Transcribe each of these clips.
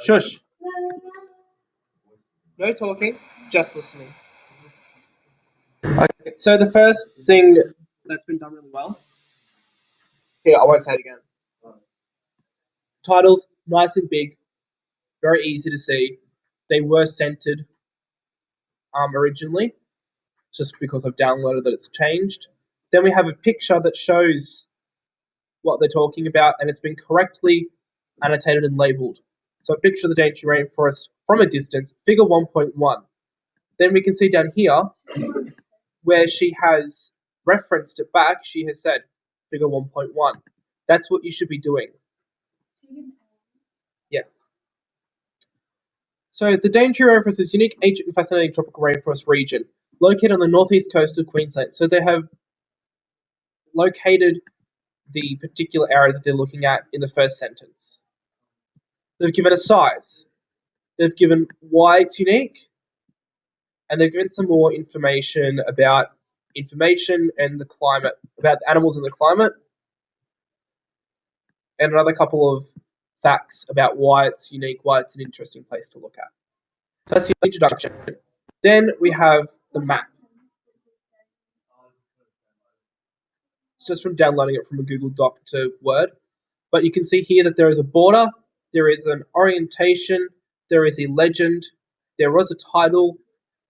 Shush. No talking, just listening. Okay, so the first thing that's been done really well. Here, I won't say it again. Titles, nice and big, very easy to see. They were centered originally, just because I've downloaded that it's changed. Then we have a picture that shows what they're talking about, and it's been correctly annotated and labeled. So a picture of the dainty rainforest from a distance, figure 1.1. Then we can see down here where she has referenced it back, she has said figure 1.1. That's what you should be doing. Yes. So the dainty rainforest is a unique, ancient, and fascinating tropical rainforest region located on the northeast coast of Queensland. So they have located the particular area that they're looking at in the first sentence. They've given a size. They've given why it's unique, and they've given some more information and the climate, about the animals and the climate, and another couple of facts about why it's unique, why it's an interesting place to look at. So that's the introduction. Then we have the map. It's just from downloading it from a Google Doc to Word. But you can see here that there is a border, there is an orientation, there is a legend, there was a title,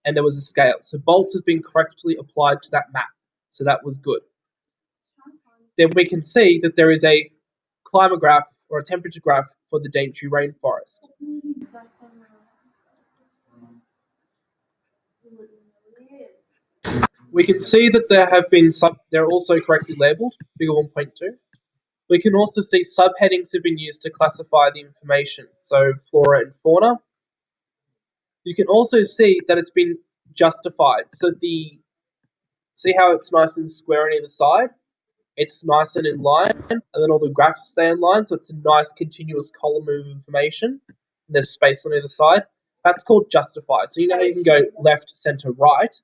and there was a scale. So bolts has been correctly applied to that map. So that was good. Then we can see that there is a climate graph or a temperature graph for the Daintree rainforest. We can see that there have been they're also correctly labeled, figure 1.2. We can also see subheadings have been used to classify the information, so flora and fauna. You can also see that it's been justified. So see how it's nice and square on either side? It's nice and in line, and then all the graphs stay in line, so it's a nice continuous column of information. There's space on either side. That's called justify. So you know how you can go left, center, right,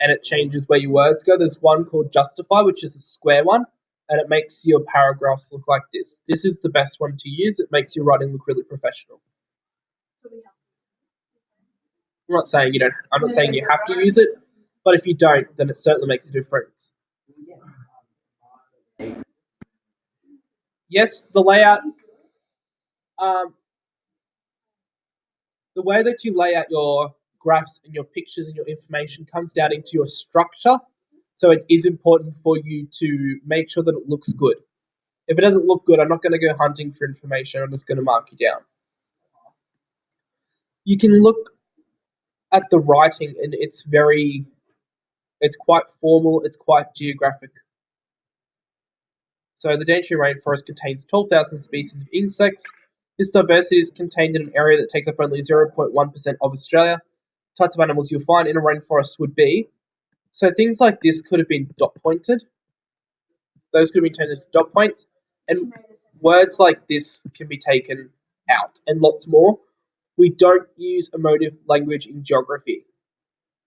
and it changes where your words go? There's one called justify, which is a square one, and it makes your paragraphs look like this. This is the best one to use. It makes your writing look really professional. I'm not saying you have to use it, but if you don't, then it certainly makes a difference. Yes, the layout. The way that you lay out your graphs and your pictures and your information comes down into your structure. So it is important for you to make sure that it looks good. If it doesn't look good, I'm not going to go hunting for information. I'm just going to mark you down. You can look at the writing, and it's quite formal. It's quite geographic. So the Daintree rainforest contains 12,000 species of insects. This diversity is contained in an area that takes up only 0.1% of Australia. Types of animals you'll find in a rainforest would be. So things like this could have been dot pointed. Those could have been turned into dot points. And words like this can be taken out, and lots more. We don't use emotive language in geography.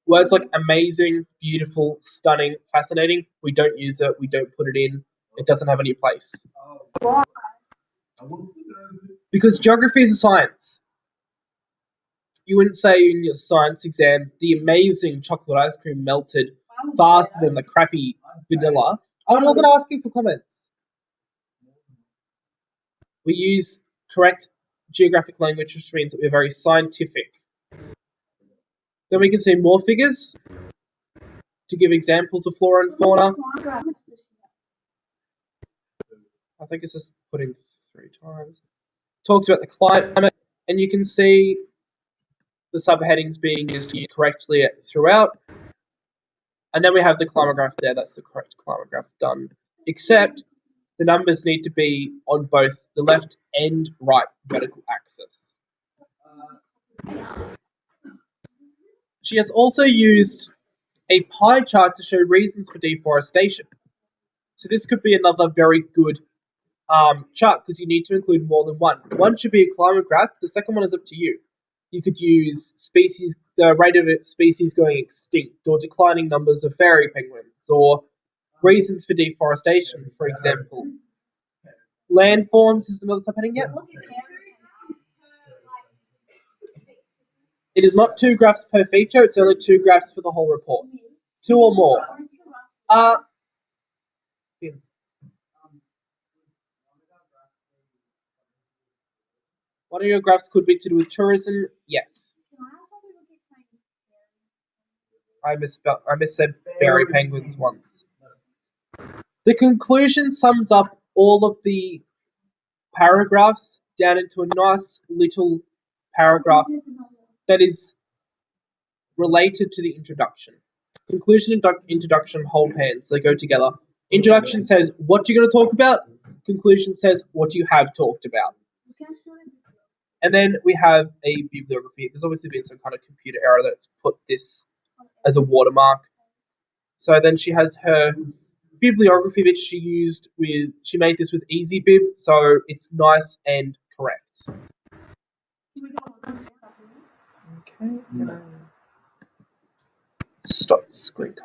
Words like amazing, beautiful, stunning, fascinating, we don't use it, we don't put it in. It doesn't have any place. Because geography is a science. You wouldn't say in your science exam, the amazing chocolate ice cream melted faster than the crappy vanilla. I wasn't asking for comments. We use correct geographic language, which means that we're very scientific. Then we can see more figures to give examples of flora and fauna. I think it's just putting 3 times. Talks about the climate, and you can see the subheadings being used correctly throughout. And then we have the climate graph there. That's the correct climate graph done. Except the numbers need to be on both the left and right vertical axis. She has also used a pie chart to show reasons for deforestation. So this could be another very good chart, because you need to include more than one. One should be a climate graph. The second one is up to you. You could use the rate of species going extinct, or declining numbers of fairy penguins, or reasons for deforestation, for example. Landforms is another subheading yet? It is not 2 graphs per feature, it's only 2 graphs for the whole report. 2 or more. One of your graphs could be to do with tourism, yes. I missaid fairy penguins once. The conclusion sums up all of the paragraphs down into a nice little paragraph that is related to the introduction. Conclusion and introduction hold hands, they go together. Introduction says, what you're going to talk about. Conclusion says, what you have talked about. And then we have a bibliography. There's obviously been some kind of computer error that's put this as a watermark. So then she has her bibliography that she made this with EasyBib, so it's nice and correct. Okay. Stop screen.